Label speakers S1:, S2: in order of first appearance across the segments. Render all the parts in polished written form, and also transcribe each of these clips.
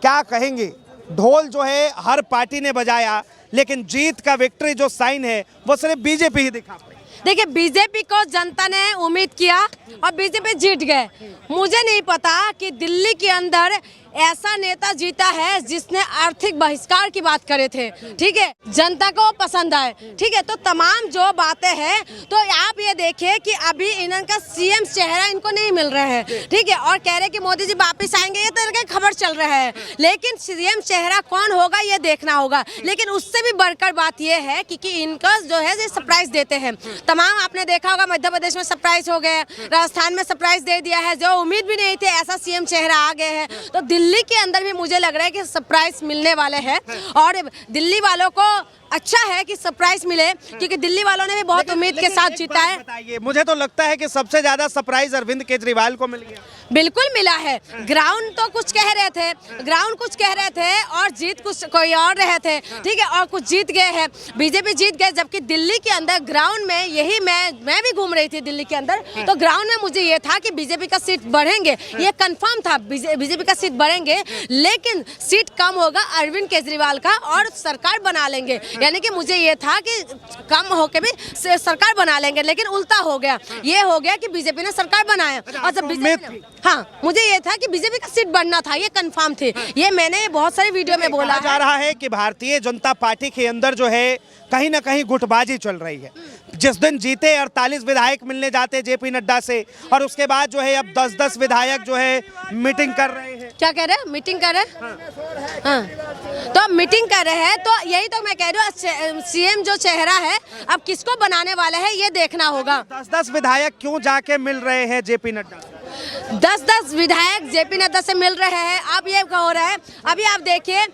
S1: क्या कहेंगे? ढोल जो है हर पार्टी ने बजाया, लेकिन जीत का विक्ट्री जो साइन है वो सिर्फ बीजेपी ही दिखा पाई।
S2: देखिए, बीजेपी को जनता ने उम्मीद किया और बीजेपी जीत गए। मुझे नहीं पता कि दिल्ली के अंदर ऐसा नेता जीता है जिसने आर्थिक बहिष्कार की बात करे थे, ठीक है, जनता को पसंद आए, ठीक है। तो तमाम जो बातें हैं, तो आप ये देखिए कि अभी इनका सीएम चेहरा इनको नहीं मिल रहा है, ठीक है, और कह रहे कि मोदी जी वापस आएंगे, ये तो इनका खबर चल रहा है, लेकिन सीएम चेहरा कौन होगा ये देखना होगा। लेकिन उससे भी बढ़कर बात ये है कि इनका जो है सरप्राइज देते हैं तमाम। आपने देखा होगा मध्य प्रदेश में सरप्राइज हो गए, राजस्थान में सरप्राइज दे दिया है, जो उम्मीद भी नहीं थी ऐसा सीएम चेहरा आ गए हैं। तो दिल्ली के अंदर भी मुझे लग रहा है कि सरप्राइज मिलने वाले हैं और दिल्ली वालों को अच्छा है कि सरप्राइज मिले, क्योंकि दिल्ली वालों ने भी बहुत उम्मीद के साथ जीता है।
S1: बताइए, मुझे तो लगता है कि सबसे ज्यादा सरप्राइज अरविंद केजरीवाल को मिल गया।
S2: बिल्कुल मिला है। ग्राउंड तो कुछ कह रहे थे, ग्राउंड कुछ कह रहे थे और जीत कुछ कोई और रहे थे, ठीक है, और कुछ जीत गए हैं, बीजेपी जीत गए। जबकि दिल्ली के अंदर ग्राउंड में यही मैं भी घूम रही थी दिल्ली के अंदर, तो ग्राउंड में मुझे ये था कि बीजेपी का सीट बढ़ेंगे, ये कंफर्म था, बीजेपी का सीट बढ़ेंगे, लेकिन सीट कम होगा अरविंद केजरीवाल का और सरकार बना लेंगे। यानी कि मुझे ये था कि कम होके भी सरकार बना लेंगे, लेकिन उल्टा हो गया। ये हो गया कि बीजेपी ने सरकार बनाया और जब बीजेपी, हाँ, मुझे ये था कि बीजेपी का सीट बढ़ना था, ये कंफर्म थे। ये मैंने बहुत सारे वीडियो में बोला
S1: जा रहा है कि भारतीय जनता पार्टी के अंदर जो है कहीं ना कहीं गुटबाजी चल रही है। जिस दिन जीते 48 विधायक मिलने जाते जेपी नड्डा से, और उसके बाद जो है अब 10-10 विधायक जो है मीटिंग कर रहे हैं।
S2: क्या कह रहे हैं? मीटिंग कर रहे हैं, हाँ, तो मीटिंग कर रहे हैं। तो यही तो मैं कह रही हूँ, सीएम जो चेहरा है अब किसको बनाने वाला है ये देखना होगा।
S1: 10-10 विधायक क्यों जाके मिल रहे हैं जेपी नड्डा?
S2: 10-10 विधायक जेपी नड्डा से मिल रहे हैं। अब ये हो रहा है, अभी आप देखिए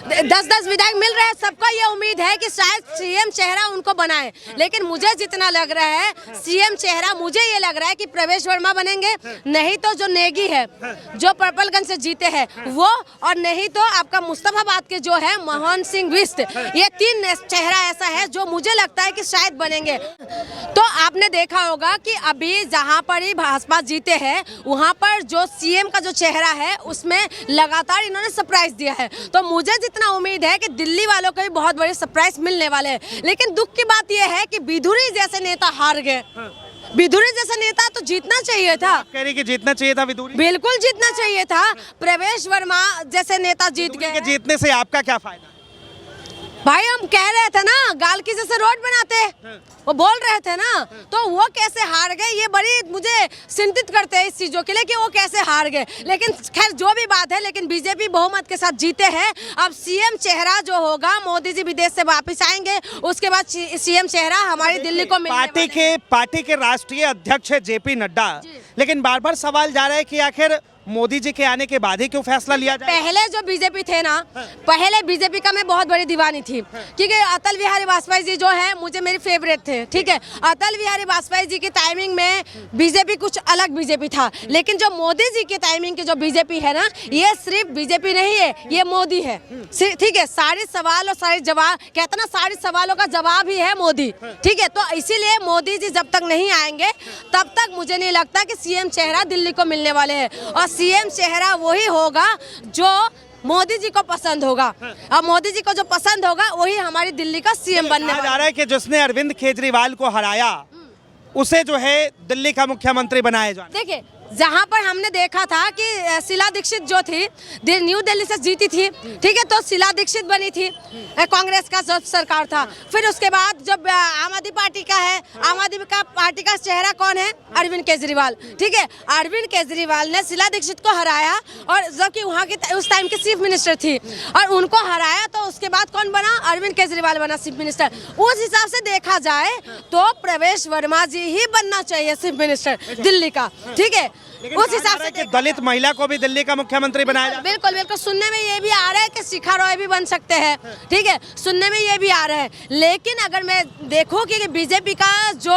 S2: 10-10 विधायक मिल रहे हैं। सबका ये उम्मीद है कि शायद सीएम चेहरा उनको बनाए, लेकिन मुझे जितना लग रहा है सीएम चेहरा, मुझे ये लग रहा है कि प्रवेश वर्मा बनेंगे, नहीं तो जो नेगी है जो पर्पलगंज से जीते हैं वो, और नहीं तो आपका मुस्तफाबाद के जो है मोहन सिंह बिष्ट। ये 3 चेहरा ऐसा है जो मुझे लगता है कि शायद बनेंगे। तो आपने देखा होगा कि अभी जहाँ पर ही भाजपा जीते हैं वहाँ पर जो सीएम का जो चेहरा है उसमें लगातार इन्होंने सरप्राइज दिया है। तो मुझे जितना उम्मीद है कि दिल्ली वालों को भी बहुत बड़े सरप्राइज मिलने वाले हैं। लेकिन दुख की बात यह है कि विधुरी जैसे नेता हार गए। विधुरी जैसा नेता तो जीतना चाहिए था।
S1: कह रही कि जीतना चाहिए था विधुरी? बिल्कुल
S2: जीतना चाहिए था। प्रवेश वर्मा जैसे नेता जीत गए।
S1: जीतने से आपका क्या फायदा?
S2: भाई हम कह रहे थे ना, गालकी जैसे रोड बनाते, वो बोल रहे थे ना, तो वो कैसे हार गए ये बड़ी मुझे चिंतित करते हैं इस चीजों के लिए कि वो कैसे हार गए। लेकिन खैर जो भी बात है, लेकिन बीजेपी बहुमत के साथ जीते हैं। अब सीएम चेहरा जो होगा, मोदी जी विदेश से वापस आएंगे, उसके बाद सीएम चेहरा हमारी दिल्ली को
S1: पार्टी के राष्ट्रीय अध्यक्ष है जेपी नड्डा, लेकिन बार बार सवाल जा रहा है कि आखिर मोदी जी के आने के बाद ही क्यों फैसला लिया जाए?
S2: पहले जो बीजेपी थे ना, पहले बीजेपी का मैं बहुत बड़ी दीवानी थी, क्योंकि अटल बिहारी वाजपेयी जी जो है मुझे मेरे फेवरेट थे, ठीक है। अटल बिहारी वाजपेयी जी की टाइमिंग में बीजेपी कुछ अलग बीजेपी था, लेकिन जो मोदी जी की टाइमिंग की जो बीजेपी है ना, ये सिर्फ बीजेपी नहीं है, ये मोदी है, ठीक है। सारे सवाल और सारे जवाब, कहते ना सारे सवालों का जवाब ही है मोदी, ठीक है। तो इसीलिए मोदी जी जब तक नहीं आएंगे तब तक मुझे नहीं लगता कि सीएम चेहरा दिल्ली को मिलने वाले हैं। और सीएम चेहरा वही होगा जो मोदी जी को पसंद होगा, और मोदी जी को जो पसंद होगा वही हमारी दिल्ली का सीएम बनने वाला है।
S1: जा रहा है कि जिसने अरविंद केजरीवाल को हराया उसे जो है दिल्ली का मुख्यमंत्री बनाया जाए।
S2: देखिए, जहाँ पर हमने देखा था कि शीला दीक्षित जो थी न्यू दिल्ली से जीती थी, ठीक है, तो शीला दीक्षित बनी थी, कांग्रेस का जो सरकार था। फिर उसके बाद जब आम आदमी पार्टी का है, आम आदमी का पार्टी का चेहरा कौन है? अरविंद केजरीवाल, ठीक है। अरविंद केजरीवाल ने शीला दीक्षित को हराया, और जो कि वहाँ की उस टाइम की चीफ मिनिस्टर थी, और उनको हराया, तो उसके बाद कौन बना? अरविंद केजरीवाल बना चीफ मिनिस्टर। उस हिसाब से देखा जाए तो प्रवेश वर्मा जी ही बनना चाहिए चीफ मिनिस्टर दिल्ली का, ठीक है। उस हिसाब से
S1: दलित महिला को भी दिल्ली का मुख्यमंत्री बनाया जाए।
S2: बिल्कुल बिल्कुल, सुनने में ये भी आ रहा है कि शिखा रॉय भी बन सकते हैं, ठीक है, सुनने में ये भी आ रहा है। लेकिन अगर मैं देखूं कि बीजेपी का जो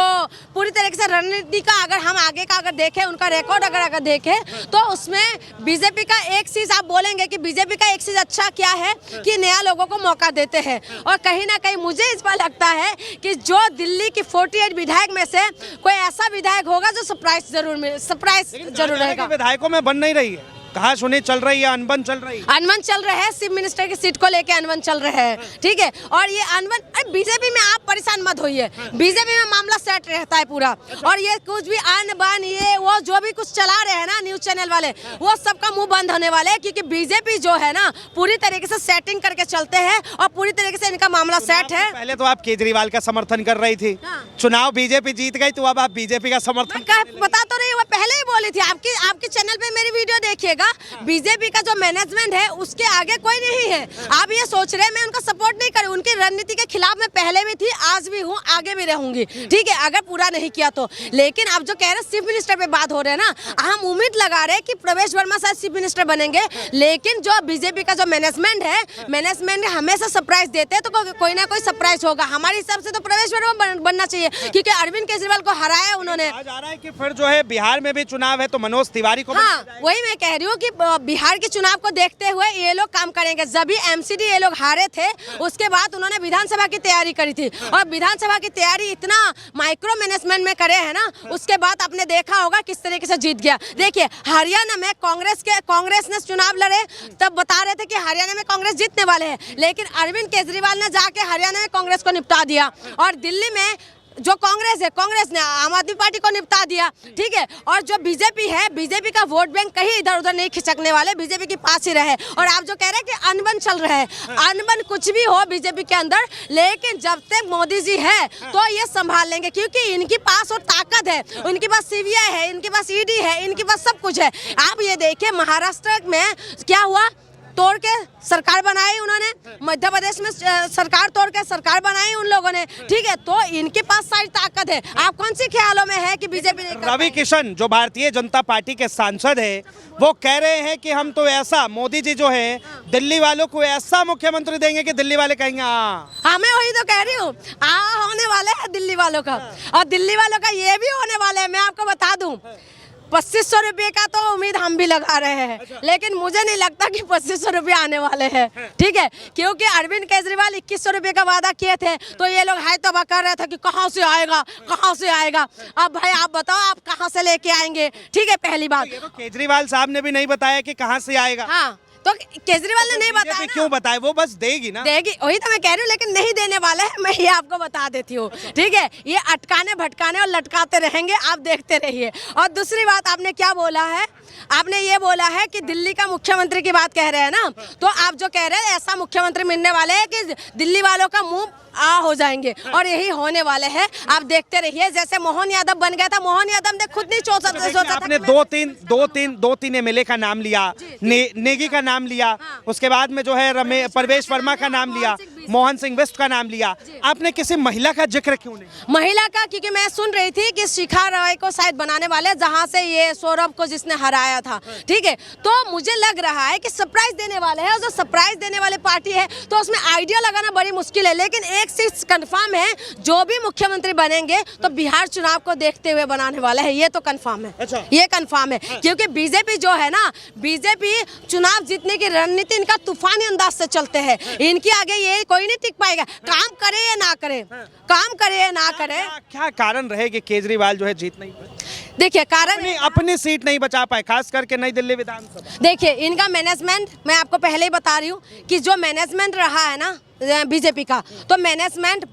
S2: पूरी तरीके से रणनीति का अगर हम आगे का अगर देखें, उनका रिकॉर्ड अगर देखें, तो उसमें बीजेपी का एक चीज आप बोलेंगे कि बीजेपी का एक चीज अच्छा क्या है कि नया लोगों को मौका देते हैं। और कहीं ना कहीं मुझे इस बार लगता है कि जो दिल्ली की 48 विधायक में से कोई ऐसा विधायक होगा जो सरप्राइज जरूर रहेगा।
S1: विधायकों में बन नहीं रही है। कहाँ सुनी चल रही है, अनबन चल रही है?
S2: अनबन चल रहा है, चीफ मिनिस्टर की सीट को लेके अनबन चल रहा है, ठीक है। और ये अनबन, अरे बीजेपी में आप परेशान मत होइए, बीजेपी में मामला सेट रहता है पूरा। और ये कुछ भी अनबन ये वो जो भी कुछ चला रहे हैं ना न्यूज चैनल वाले, वो सबका मुंह बंद होने वाले हैं, क्योंकि बीजेपी जो है ना पूरी तरीके से सेटिंग करके चलते हैं और पूरी तरीके से इनका मामला सेट है।
S1: पहले तो आप केजरीवाल का समर्थन कर रही थी, चुनाव बीजेपी जीत गई तो अब आप बीजेपी का समर्थन
S2: बता तो रही, वो पहले ही बोली थी, आपके चैनल पे मेरी वीडियो देखिएगा। बीजेपी का जो मैनेजमेंट है उसके आगे कोई नहीं है। आप ये सोच रहे हैं मैं उनका सपोर्ट नहीं करूं, उनकी रणनीति के खिलाफ मैं पहले भी थी, आज भी हूं, आगे भी रहूंगी, ठीक है, अगर पूरा नहीं किया तो। लेकिन अब जो कह रहे चीफ मिनिस्टर पे बात हो रहे है ना, हम उम्मीद लगा रहे हैं कि प्रवेश वर्मा शायद चीफ मिनिस्टर बनेंगे। लेकिन जो बीजेपी का जो मैनेजमेंट है, मैनेजमेंट हमेशा सरप्राइज देते हैं, तो कोई ना कोई सरप्राइज होगा। हमारे हिसाब से तो प्रवेश वर्मा बनना चाहिए, क्योंकि अरविंद केजरीवाल को हराया उन्होंने।
S1: आ रहा है कि फिर जो है बिहार में भी चुनाव है तो मनोज तिवारी को,
S2: हाँ वही मैं कह रही हूँ कि बिहार के चुनाव को देखते हुए ये लोग काम करेंगे। जब भी एमसीडी ये लोग हारे थे उसके बाद उन्होंने विधानसभा की तैयारी करी थी, और विधानसभा की तैयारी इतना माइक्रो मैनेजमेंट में करे है ना, उसके बाद आपने देखा होगा किस तरीके से जीत गया। देखिए हरियाणा में कांग्रेस ने चुनाव लड़े, तब बता रहे थे कि हरियाणा में कांग्रेस जीतने वाले हैं, लेकिन अरविंद केजरीवाल ने जाके हरियाणा में कांग्रेस को निपटा दिया। और दिल्ली में जो कांग्रेस है, कांग्रेस ने आम आदमी पार्टी को निपटा दिया, ठीक है। और जो बीजेपी है, बीजेपी का वोट बैंक कहीं इधर उधर नहीं खिसकने वाले, बीजेपी के पास ही रहे। और आप जो कह रहे हैं कि अनबन चल रहा है, अनबन कुछ भी हो बीजेपी के अंदर, लेकिन जब तक मोदी जी है तो ये संभाल लेंगे, क्योंकि इनके पास और ताकत है, उनके पास सीबीआई है, इनके पास ईडी है, इनके पास सब कुछ है। आप ये देखिए महाराष्ट्र में क्या हुआ, तोड़ के सरकार बनाई उन्होंने, मध्य प्रदेश में सरकार तोड़ के सरकार बनाई उन लोगों ने, ठीक है। तो इनके पास सारी ताकत है। आप कौन सी ख्यालों में है कि बीजेपी
S1: रवि किशन जो भारतीय जनता पार्टी के सांसद है, वो कह रहे हैं कि हम तो ऐसा, मोदी जी जो है दिल्ली वालों को ऐसा मुख्यमंत्री देंगे कि दिल्ली वाले कहेंगे
S2: हाँ। मैं वही तो कह रही हूँ, होने वाले है दिल्ली वालों का, और दिल्ली वालों का ये भी होने वाला है। मैं आपको बता दूं 2500 रुपये का तो उम्मीद हम भी लगा रहे हैं, लेकिन मुझे नहीं लगता कि 2500 रुपये आने वाले हैं, ठीक है। क्योंकि अरविंद केजरीवाल 2100 रुपये का वादा किए थे, तो ये लोग हाई तबाह कर रहे थे कि कहाँ से आएगा, कहाँ से आएगा। अब भाई आप बताओ आप कहाँ से लेके आएंगे, ठीक है। पहली बात
S1: तो केजरीवाल साहब ने भी नहीं बताया कि कहाँ से आएगा।
S2: हाँ, तो केजरीवाल ने नहीं बताया,
S1: क्यों बताए, वो बस देगी ना,
S2: देगी, वही तो मैं कह रही हूँ, लेकिन नहीं देने वाले हैं। मैं ये आपको बता देती हूँ, ठीक है। ये अटकाने भटकाने और लटकाते रहेंगे, आप देखते रहिए। और दूसरी बात आपने क्या बोला है, आपने ये बोला है कि दिल्ली का मुख्यमंत्री की बात कह रहे हैं ना, तो आप जो कह रहे हैं ऐसा मुख्यमंत्री मिलने वाले हैं कि दिल्ली वालों का मुंह हो जाएंगे, और यही होने वाले हैं। आप देखते रहिए, जैसे मोहन यादव बन गया था, मोहन यादव ने खुद नहीं सोचा।
S1: आपने दो तीन एमएलए का नाम लिया, नेगी का नाम लिया, उसके बाद में जो है प्रवेश वर्मा का नाम लिया, मोहन सिंह बिष्ट का नाम लिया, आपने किसी महिला का जिक्र क्यों नहीं?
S2: महिला का, क्योंकि मैं सुन रही थी कि शिखा रॉय को शायद बनाने वाले, जहां से ये सौरभ को जिसने हराया था, ठीक है। तो मुझे लग रहा है कि सरप्राइज देने वाले हैं, और जो सरप्राइज देने वाले पार्टी है तो उसमें आइडिया लगाना बड़ी मुश्किल है। लेकिन एक चीज कंफर्म है, जो भी मुख्यमंत्री बनेंगे तो बिहार चुनाव को देखते हुए बनाने वाले हैं, ये तो कंफर्म है।
S1: अच्छा।
S2: ये कंफर्म है, क्योंकि बीजेपी जो है ना, बीजेपी चुनाव जीतने की रणनीति इनका तूफानी अंदाज से चलते हैं। इनके आगे ये कोई नहीं टिक पाएगा, काम करे या ना करे, काम करे या ना करे।
S1: क्या कारण रहे कि केजरीवाल जो है जीत नहीं पाए?
S2: देखिए कारण
S1: अपनी सीट नहीं बचा पाए, खास करके नई दिल्ली विधानसभा।
S2: देखिए इनका मैनेजमेंट, मैं आपको पहले ही बता रही हूँ कि जो मैनेजमेंट रहा है ना बीजेपी का, तो मैनेजमेंट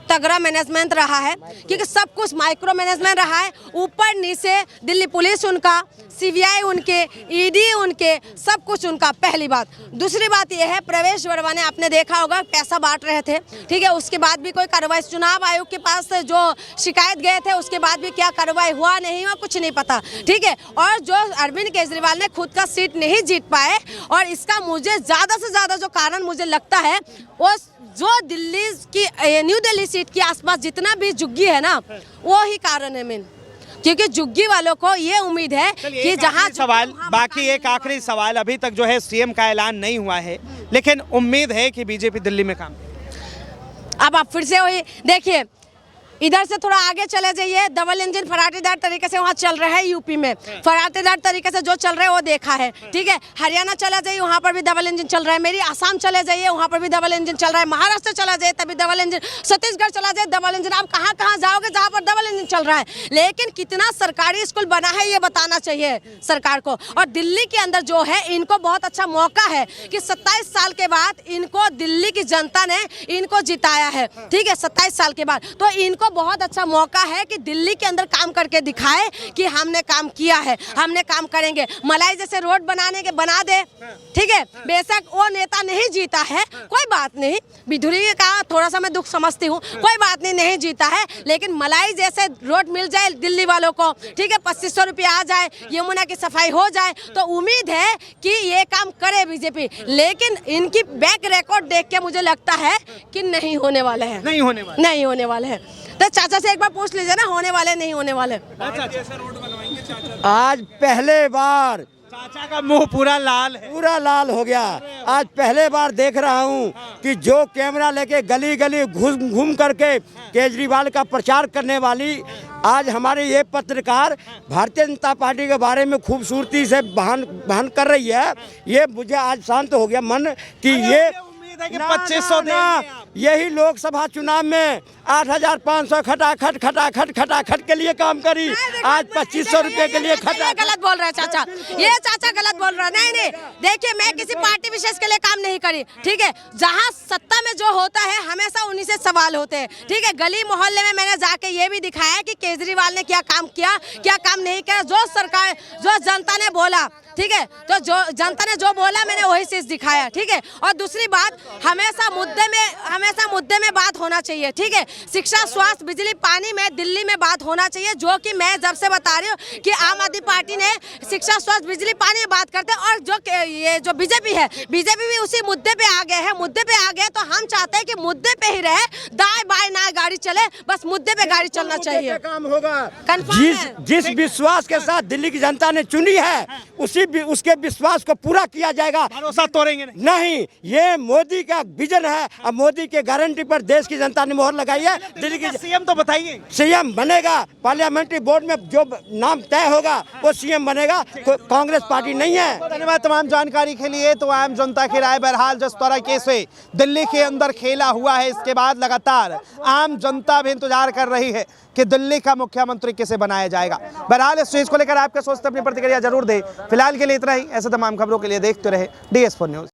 S2: तगड़ा मैनेजमेंट रहा है, क्योंकि सब कुछ माइक्रो मैनेजमेंट रहा है, ऊपर नीचे दिल्ली पुलिस उनका, सीबीआई उनके, ईडी उनके, सब कुछ उनका, पहली बात। दूसरी बात यह है, प्रवेश वर्मा ने आपने देखा होगा पैसा बांट रहे थे, ठीक है, उसके बाद भी कोई कार्रवाई, चुनाव आयोग के पास जो शिकायत गए थे उसके बाद भी क्या कार्रवाई हुआ नहीं हुआ कुछ नहीं पता, ठीक है। और जो अरविंद केजरीवाल ने खुद का सीट नहीं जीत पाए, और इसका मुझे ज़्यादा से ज़्यादा जो कारण मुझे लगता है, वो जो दिल्ली की, न्यू दिल्ली सीट के आसपास जितना भी जुग्गी है ना, वो ही कारण है मेन, क्योंकि जुग्गी वालों को ये उम्मीद है कि जहां
S1: सवाल, बाकी एक आखिरी सवाल, अभी तक जो है सीएम का ऐलान नहीं हुआ है, लेकिन उम्मीद है कि बीजेपी दिल्ली में काम।
S2: अब आप फिर से वही देखिए, इधर से थोड़ा आगे चले जाइए, डबल इंजन फराटेदार तरीके से वहाँ चल रहा है यूपी में, फराटेदार तरीके से जो चल रहा है वो देखा है, ठीक है। हरियाणा चला जाइए, वहाँ पर भी डबल इंजन चल रहा है। मेरी आसाम चले जाइए, वहाँ पर भी डबल इंजन चल रहा है। महाराष्ट्र चला जाइए तभी डबल इंजन, छत्तीसगढ़ चला जाए डबल इंजन। आप कहाँ कहाँ जाओगे जहाँ पर डबल इंजन चल रहा है। लेकिन कितना सरकारी स्कूल बना है ये बताना चाहिए सरकार को। और दिल्ली के अंदर जो है इनको बहुत अच्छा मौका है कि 27 साल के बाद इनको दिल्ली की जनता ने इनको जिताया है, ठीक है, 27 साल के बाद। तो इनको बहुत अच्छा मौका है कि दिल्ली के अंदर काम करके दिखाए कि हमने काम किया है, हमने काम करेंगे। मलाई जैसे रोड बनाने के बना दे, ठीक है। बेशक वो नेता नहीं जीता है, कोई बात नहीं, बिधुरी का थोड़ा सा मैं दुख समझती हूँ, कोई बात नहीं, नहीं जीता है। लेकिन मलाई जैसे रोड मिल जाए दिल्ली वालों को, ठीक है, 2500 रुपया आ जाए, यमुना की सफाई हो जाए, तो उम्मीद है कि ये काम करे बीजेपी। लेकिन इनकी बैक रिकॉर्ड देख के मुझे लगता है कि नहीं होने वाले हैं,
S1: नहीं होने वाला,
S2: नहीं होने वाले हैं। तो चाचा से एक बार पूछ लीजिए ना, होने वाले नहीं होने वाले।
S3: आज पहले बार
S1: चाचा का मुंह पूरा लाल है,
S3: पूरा लाल हो गया। आज पहले बार देख रहा हूँ कि जो कैमरा लेके गली गली घूम करके केजरीवाल का प्रचार करने वाली आज हमारे ये पत्रकार भारतीय जनता पार्टी के बारे में खूबसूरती से बयान कर रही है। ये मुझे आज शांत हो गया मन कि ये
S1: उम्मीद है कि 2500
S3: यही लोकसभा चुनाव में 8500 खटाखट के लिए काम करी, आज 2500 रुपए के लिए
S2: गलत बोल रहा है चाचा, ये चाचा गलत बोल रहा है। नहीं नहीं, देखिए मैं किसी पार्टी विशेष के लिए काम नहीं करी, ठीक है। जहाँ सत्ता में जो होता है हमेशा उन्हीं से सवाल होते हैं, ठीक है। गली मोहल्ले में मैंने जाके ये भी दिखाया कि केजरीवाल ने क्या काम किया, क्या काम नहीं किया। जो सरकार, जो जनता ने बोला, ठीक है, तो जो जनता ने जो बोला मैंने वही चीज दिखाया, ठीक है। और दूसरी बात, हमेशा मुद्दे में बात होना चाहिए, ठीक है। शिक्षा, स्वास्थ्य, बिजली, पानी में दिल्ली में बात होना चाहिए, जो कि मैं जब से बता रही हूँ कि आम आदमी पार्टी ने शिक्षा, स्वास्थ्य, बिजली, पानी में बात करते हैं। और जो ये जो बीजेपी है, बीजेपी भी उसी मुद्दे पे आ गए हैं, मुद्दे पे आ गए। तो हम चाहते हैं कि मुद्दे पे ही रहे, दाएं बाएं ना गाड़ी चले, बस मुद्दे पे गाड़ी चलना चाहिए,
S3: काम होगा।
S2: कन्फर्म।
S3: जिस विश्वास के साथ दिल्ली की जनता ने चुनी है उसके विश्वास को पूरा किया जाएगा।
S1: भरोसा तोड़ेंगे
S3: नहीं, ये मोदी का विजन है और मोदी के गारंटी पर देश की जनता ने मोहर लगाई है। दिल्ली की
S1: सीएम तो बताइए,
S3: सीएम बनेगा, पार्लियामेंट्री बोर्ड में जो नाम तय होगा वो सीएम बनेगा, कांग्रेस पार्टी नहीं है।
S1: धन्यवाद तमाम जानकारी के लिए। तो आम जनता की राय, बहरहाल जिस तरह से दिल्ली के अंदर खेला हुआ है, इसके बाद लगातार आम जनता भी इंतजार कर रही है कि दिल्ली का मुख्यमंत्री किसे बनाया जाएगा। बहरहाल इस चीज को लेकर आपके सोचते अपनी प्रतिक्रिया जरूर दें। फिलहाल के लिए इतना ही। ऐसे तमाम खबरों के लिए देखते रहे DS4 न्यूज।